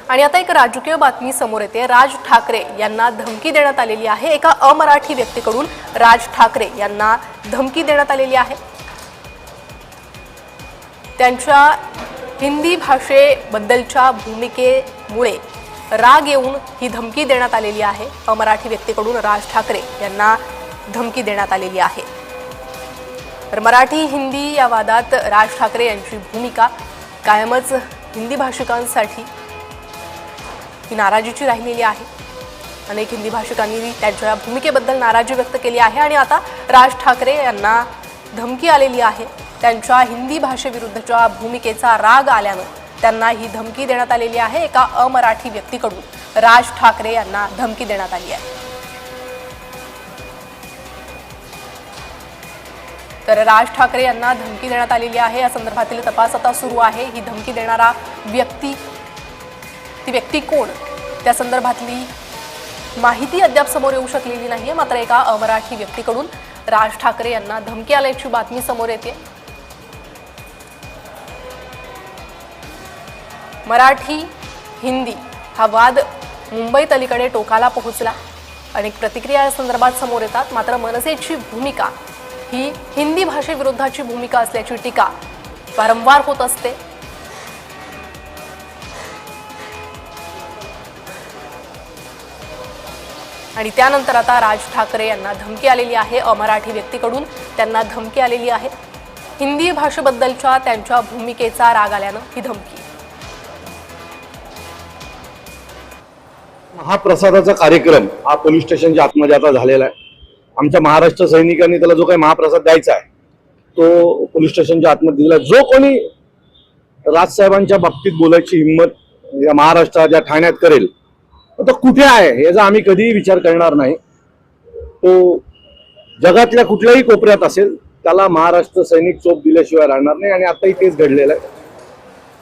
आणि आता एक राजकीय बातमी समोर येते। राज ठाकरे यांना धमकी देण्यात आलेली आहे। एका अमराठी व्यक्तीकडून राज ठाकरे यांना धमकी देण्यात आलेली आहे। त्यांच्या हिंदी भाषेबद्दलच्या भूमिकेमुळे राग येऊन ही धमकी देण्यात आलेली आहे। अमराठी व्यक्तीकडून राज ठाकरे यांना धमकी देण्यात आलेली आहे। तर मराठी हिंदी या वादात राज ठाकरे यांची भूमिका कायमच हिंदी भाषिकांसाठी ही नाराजीची राहिलेली आहे। अनेक हिंदी भाषिकांनी त्यांच्या भूमिकेबद्दल नाराजी व्यक्त केली आहे आणि आता राज ठाकरे यांना धमकी आलेली आहे। त्यांच्या हिंदी भाषेविरुद्धच्या भूमिकेचा राग आल्यानं त्यांना ही धमकी देण्यात आलेली आहे। एका अमराठी व्यक्तीकडून राज ठाकरे यांना धमकी देण्यात आली आहे। तर राज ठाकरे यांना धमकी देण्यात आलेली आहे। या संदर्भातील तपास आता सुरू आहे। ही धमकी देणारा ती व्यक्ती कोण, त्या संदर्भातली माहिती अद्याप समोर येऊ शकलेली नाहीये। मात्र एका अमराठी व्यक्तीकडून राज ठाकरे यांना धमकी आल्याची बातमी समोर येते। मराठी हिंदी हा वाद मुंबईत अलीकडे टोकाला पोहोचला। अनेक प्रतिक्रिया या संदर्भात समोर येतात। मात्र मनसेची भूमिका ही हिंदी भाषेविरुद्धची भूमिका असल्याची टीका वारंवार होत असते। आणि त्यानंतर आता राज ठाकरे यांना धमकी आलेली आहे। अमराठी व्यक्तीकडून त्यांना धमकी आलेली आहे। हिंदी भाषेबद्दलच्या त्यांच्या भूमिकेचा राग आल्यानं ही धमकी। महाप्रसादाचा कार्यक्रम हा पोलीस स्टेशनच्या आतमध्ये आता झालेला आहे। आमच्या महाराष्ट्र सैनिकांनी त्याला जो काही महाप्रसाद द्यायचा आहे तो पोलीस स्टेशनच्या आतमध्ये दिला। जो कोणी राजसाहेबांच्या बाबतीत बोलायची हिंमत या महाराष्ट्राच्या ठाण्यात करेल तो कुठे आहे याचा आम्ही कधीही विचार करणार नाही। तो जगातल्या कुठल्याही कोपऱ्यात असेल त्याला महाराष्ट्र सैनिक चोप दिल्याशिवाय राहणार नाही आणि आताही तेच घडलेलं आहे।